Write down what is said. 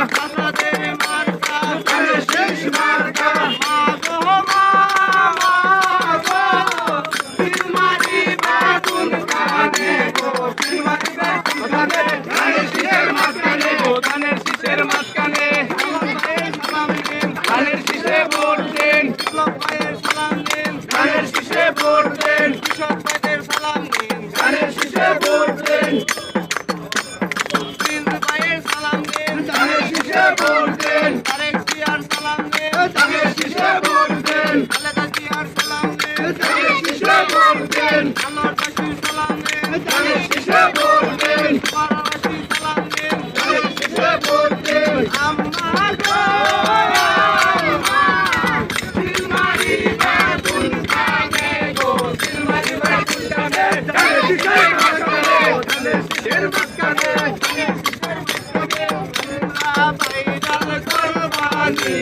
আসাদের মার্কা ধানের শীষ মার্কা মা গো মা তিলমারি বেগুন কানে গো তিলমারি বেগুন কানে ধানের শীষের মাঝখানে গো ধানের শীষের মাঝখানে ধানের শীষে ভোট দেন সালাম দেন ধানের শীষে ভোট দেন কৃষক ভাইদের সালাম দেন ধানের শীষে ভোট দেন ভাইয়ের সালাম দেন ধানের শীষে ভোট দেন তারেক জিয়ার সালাম দেন ধানের শীষে ভোট দেন খালেদা জিয়ার সালাম দেন ধানের শীষে ভোট দেন আল্লাহর সালাম দেন ধানের শীষে ভোট দেন পাড়াবাসী সালাম দেন ধানের শীষে ভোট দেন আম্মা গো তিলমারি বেগুন কানে গো তিলমারি বেগুন কানে ধানের শীষের মাঝখানে ধানের শীষের মাঝখানে ভাইরাল কোরবানি